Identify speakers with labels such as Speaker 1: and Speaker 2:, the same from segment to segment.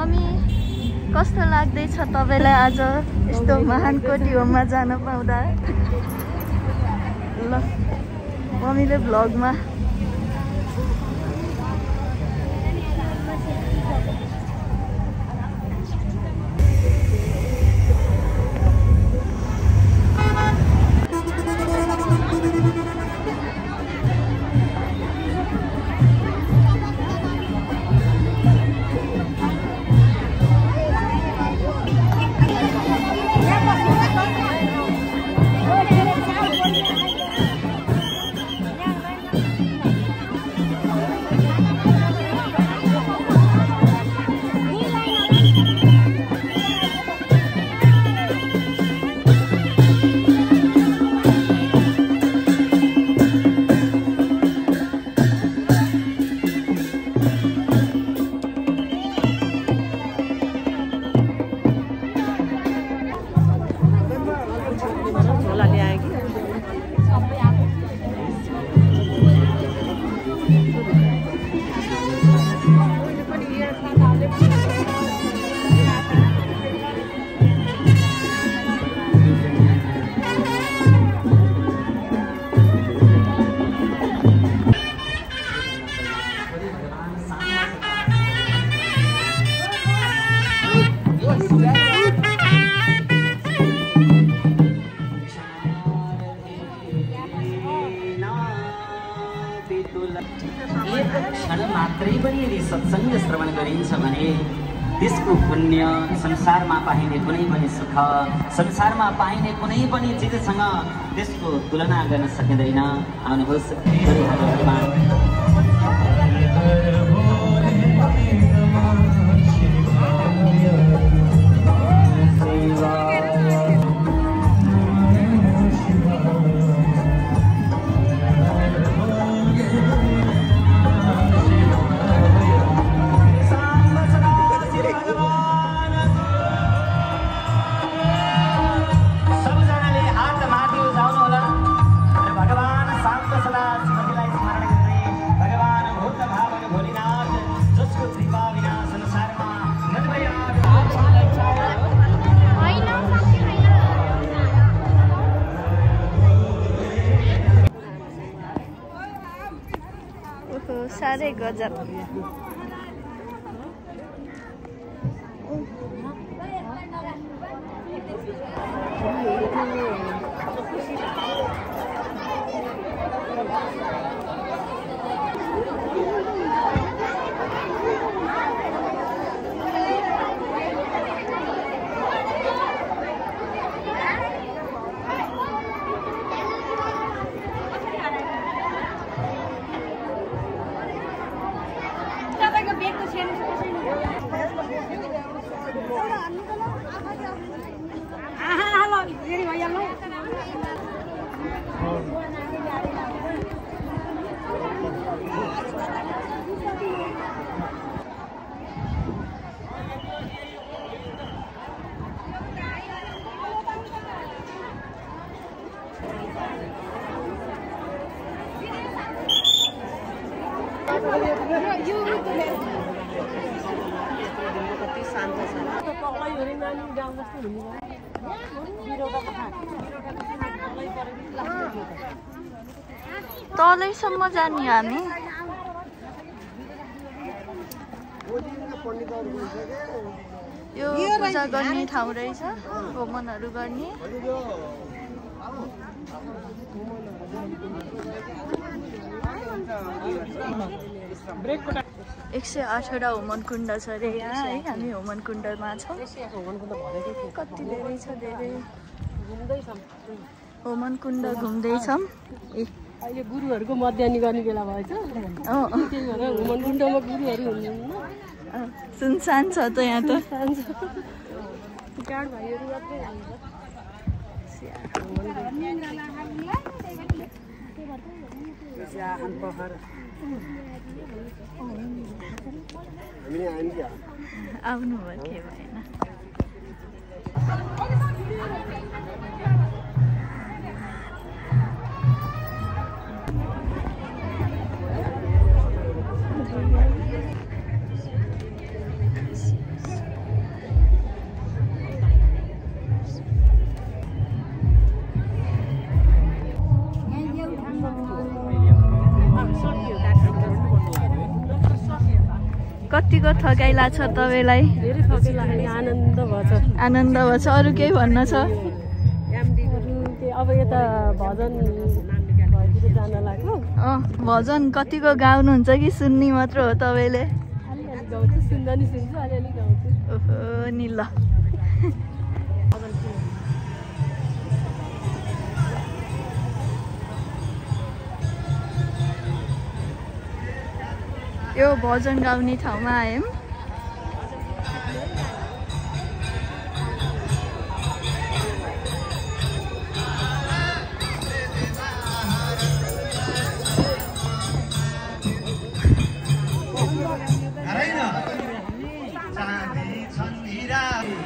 Speaker 1: Mummy कस्तो लाग्दैछ तपाईलाई आज यस्तो महान कोटी होममा जान पाउँदा? ल मम्मीले भ्लगमा
Speaker 2: सत्संग श्रवण गरिन्छ भने त्यसको पुण्य संसारमा पाइने कुनै पनि सुख संसारमा पाइने कुनै पनि चिजसँग त्यसको तुलना गर्न सकिँदैन। आउनुहोस्
Speaker 1: साह्रै गजब। तलैसम्म जाने हामी। यो पूजा गर्ने ठाउँ रहेछ, होमनहरू गर्ने। 108वटा होमन कुण्ड छ अरे यहाँ है। हामी होमन कुण्डमा छौँ। कति धेरै छ, धेरै होमन कुण्ड घुम्दैछौँ।
Speaker 3: अहिले गुरुहरूको मध्याह्न गर्ने बेला भएछ। त्यही भएर होमन कुण्डमा गुरुहरू हुनुहुन्न।
Speaker 1: सुनसान छ त यहाँ त।
Speaker 3: चाड भाइहरू मात्रै जान्छ।
Speaker 1: आउनु भयो के भएन। कतिको थकाइ लाग्छ तपाईँलाई?
Speaker 3: धेरै थकाइ लाग्यो, आनन्द भएछ।
Speaker 1: आनन्द भएछ। अरू केही भन्न छ?
Speaker 3: अब यता भजन भएतिर जान लाग्यो।
Speaker 1: भजन कतिको गाउनुहुन्छ कि सुन्ने मात्र हो तपाईँले?
Speaker 3: अलिअलि गाउँछु, सुन्दा नि सुन्छु, अलिअलि गाउँछु।
Speaker 1: ओहो नि ल। यो भजन गाउने ठाउँमा आयौँ।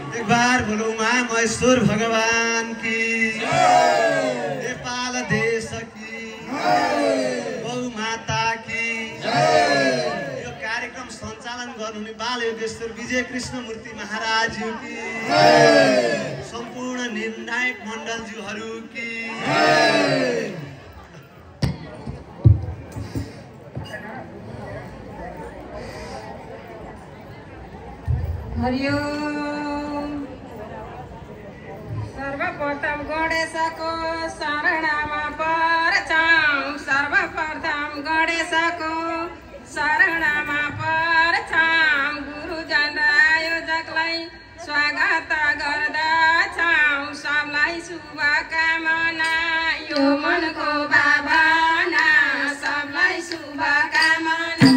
Speaker 4: एक बार बोलो माँ महेश्वर भगवान की, नेपाल देश की, गौ माता की। यो कार्यक्रम सञ्चालन गर्नुहुने बाल योगेश्वर विजय कृष्णमूर्ति महाराजज्यू की, सम्पूर्ण निर्णायक मण्डलज्यूहरू की।
Speaker 5: हरिओम। सर्वप्रथम गणेशको शरणमा पर्छौं, सर्वप्रथम गणेशको शरणमा पर्छौं। गुरुजन र आयोजकलाई स्वागत गर्दछौं, सबलाई शुभकामना यो मनको भावना, सबलाई शुभकामना।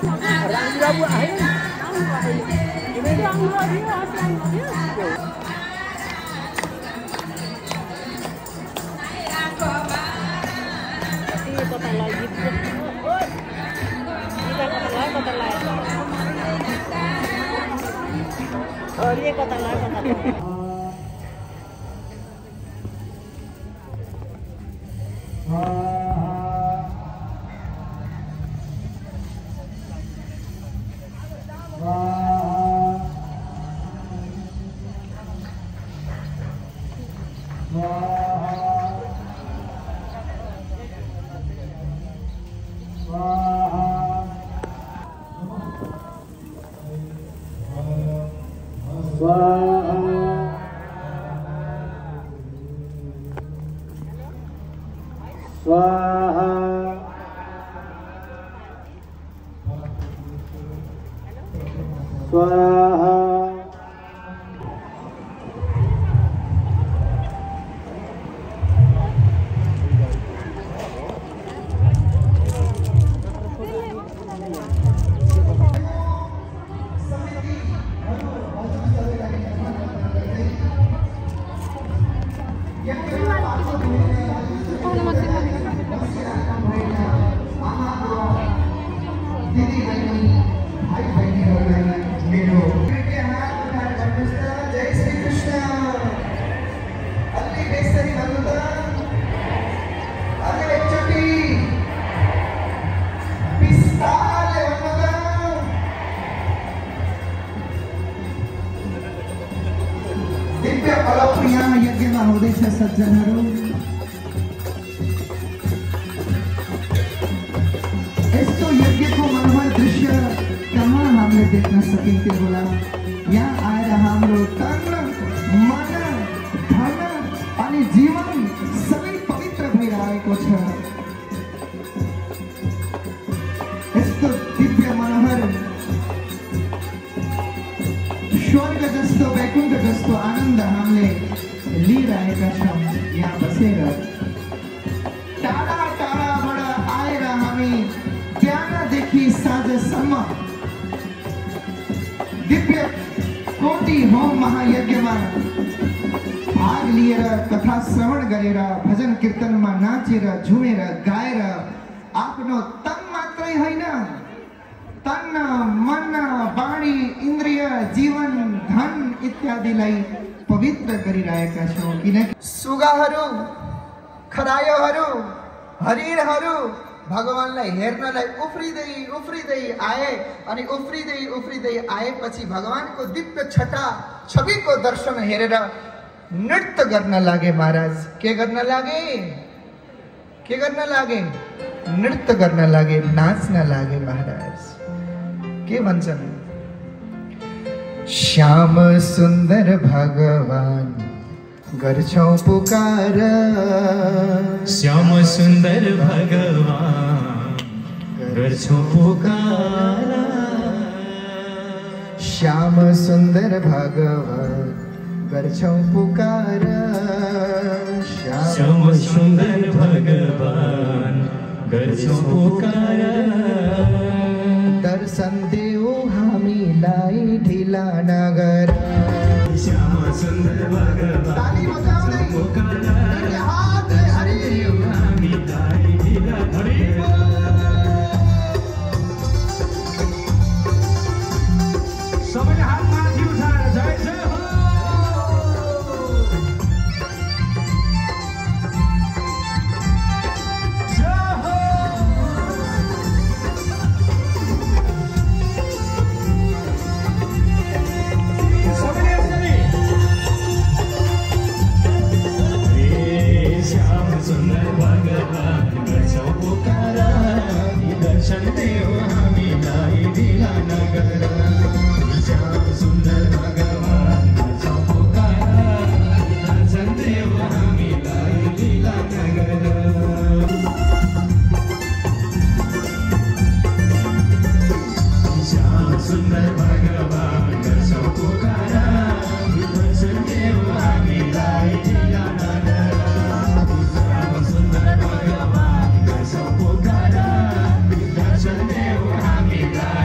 Speaker 3: रामबाबु आयो आउनु भयो अस्लाम भयो
Speaker 6: सज्जनहरू यस्तो यज्ञको मनोहर दृश्य कहाँ हामीले देख्न सकिन्थ्यो होला। यहाँ आएर हाम्रो तन मन धन अनि जीवन सबै पवित्र भइरहेको छ। यस्तो दिव्य मनोहर स्वर्ग जस्तो वैकुण्ठ जस्तो आनन्द हामीले लिइरहेका छौँ। यहाँ बसेर टाढा टाढाबाट आएर हामी बिहानदेखि साँझसम्म दिव्य कोटि होम महायज्ञमा भाग लिएर कथा श्रवण गरेर भजन कीर्तनमा नाचेर झुमेर गाएर आफ्नो तन मात्रै होइन तन मन वाणी इन्द्रिय जीवन धन इत्यादिलाई पवित्र गरिरहेका छौँ। किनकि सुगाहरू खरायोहरू हरिणहरू भगवानलाई हेर्नलाई उफ्रिँदै आए अनि उफ्रिँदै आएपछि भगवानको दिव्य छटा छविको दर्शन हेरेर नृत्य गर्न लागे। महाराज के गर्न लागे नृत्य गर्न लागे, नाच्न लागे। महाराज के भन्छन्? श्याम सुन्दर भगवान गर्छौं पुकार,
Speaker 7: श्याम सुन्दर भगवान गर्छौं पुकार,
Speaker 6: श्याम सुन्दर भगवान गर्छौं पुकार,
Speaker 7: श्याम सुन्दर भगवान गर्छौं पुकार।
Speaker 6: दर्शन देऊ हामीलाई ढिला नगर,
Speaker 7: श्याम सुन्दर भगवान गर्छौं पुकार, दर्शन देऊ हामीलाई ढिला नगर। सबैले हात माथि उठाएर जय जय हो। सुन्दर भगवान गर्छौं पुकार, दर्शन देऊ हामीलाई ढिला नगर, श्याम सुन्दर भगवान गर्छौं पुकार, दर्शन देऊ हामीलाई ढिला नगर। श्याम सुन्दर भगवान गर्छौं पुकार, दर्शन देऊ हामीलाई ढिला नगर, सुन्दर भगवान गर्छौं पुकार, दर्शन देऊ हामीलाई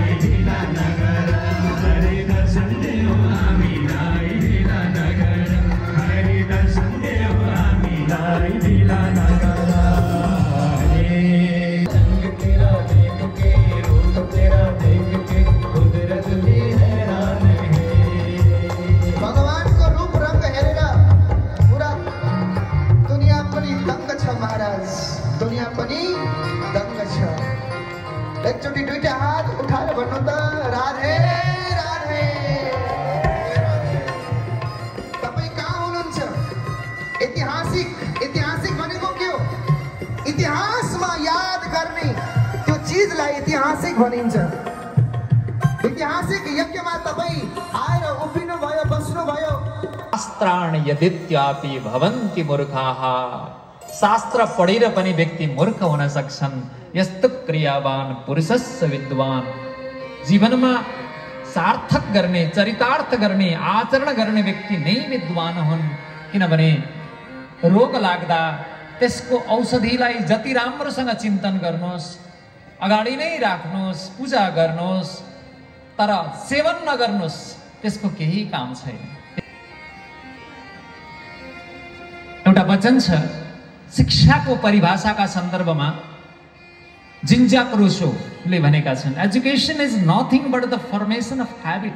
Speaker 6: एकचोटि दुईटा हात उठाएर भन्नु त राधे राधे। तपाईँ कहाँ हुनुहुन्छ? ऐतिहासिक भनेको के हो? इतिहासमा याद गर्ने त्यो चिजलाई ऐतिहासिक भनिन्छ। ऐतिहासिक यज्ञमा तपाईँ आएर उभिनु भयो, बस्नु भयो।
Speaker 8: शास्त्राणि यदित्यापि भवन्ति मूर्खाः। शास्त्र पढेर पनि व्यक्ति मूर्ख हुन सक्छन्। यस्तो क्रियावान पुरुषस्य विद्वान। जीवनमा सार्थक गर्ने, चरितार्थ गर्ने, आचरण गर्ने व्यक्ति नै विद्वान हुन्। किनभने रोग लाग्दा त्यसको औषधिलाई जति राम्रोसँग चिन्तन गर्नुहोस्, अगाडि नै राख्नुहोस्, पूजा गर्नुहोस्, तर सेवन नगर्नुहोस्, त्यसको केही काम छैन। एउटा वचन छ शिक्षाको परिभाषाका सन्दर्भमा जीन ज्याक रूसोले भनेका छन्, education is nothing but the formation of habit.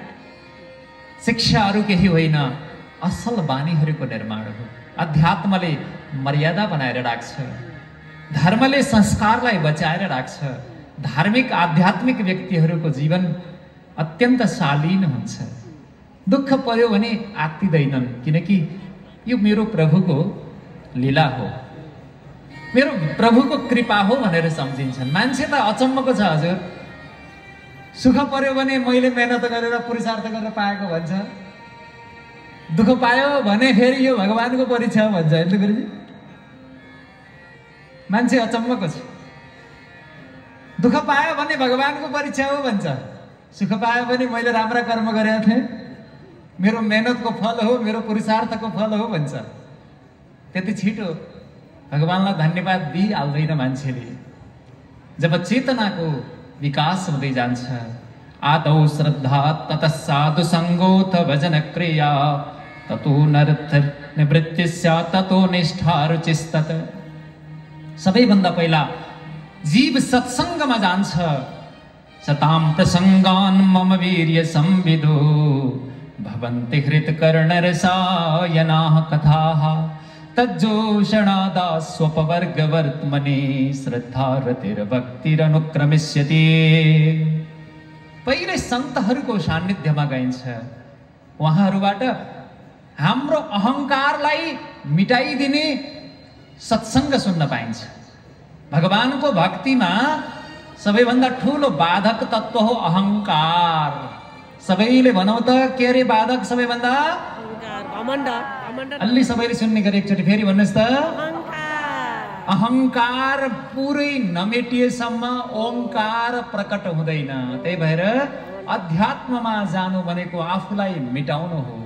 Speaker 8: शिक्षा अरू केही होइन, असल बानीहरूको निर्माण हो। अध्यात्मले मर्यादा बनाएर राख्छ, धर्मले संस्कारलाई बचाएर राख्छ। धार्मिक आध्यात्मिक व्यक्तिहरूको जीवन अत्यन्त शालीन हुन्छ। दुःख पर्यो भने आत्तिदैनन्, किनकि यो मेरो प्रभुको लीला हो, मेरो प्रभुको कृपा हो भनेर सम्झिन्छन्। मान्छे त अचम्मको छ हजुर। सुख पर्यो भने मैले मेहनत गरेर पुरुषार्थ गरेर पाएको भन्छ, दुःख पायो भने फेरि यो भगवानको परीक्षा भन्छ। होइन गुरुजी, मान्छे अचम्मको छ। दुःख पायो भने भगवानको परीक्षा हो भन्छ, सुख पायो भने मैले राम्रा कर्म गरेका थिएँ, मेरो मेहनतको फल हो, मेरो पुरुषार्थको फल हो भन्छ। त्यति छिटो भगवानलाई धन्यवाद दिइहाल्दैन मान्छेले। जब चेतनाको विकास हुँदै जान्छ, आदौ श्रद्धा ततः साधु सङ्गोथ भजन क्रिया ततो नर्थ निवृत्ति स्यात् ततो निष्ठा रुचिस्तत। सबैभन्दा पहिला जीव सत्सङ्गमा जान्छ। सतां प्रसङ्गान् मम वीर्य संविदो भवन्ति हृत्कर्णरसायनाः कथाः तज्जोषणादा स्वपवर्गवर्त्मनि श्रद्धा रतिर्भक्तिरनुक्रमिष्यति। पहिले सन्तहरूको सान्निध्यमा गइन्छ। उहाँहरूबाट हाम्रो अहङ्कारलाई मिटाइदिने सत्सङ्ग सुन्न पाइन्छ। भगवानको भक्तिमा सबैभन्दा ठुलो बाधक तत्त्व हो अहङ्कार। सबैले भनौँ त के अरे बाधक सबैभन्दा? अलि सबैले सुन्ने गरे एकचोटि फेरि भन्नुहोस् त। अहङ्कार पुरै नमेटिएसम्म ओङ्कार प्रकट हुँदैन। त्यही भएर अध्यात्ममा जानु भनेको आफूलाई मिटाउनु हो।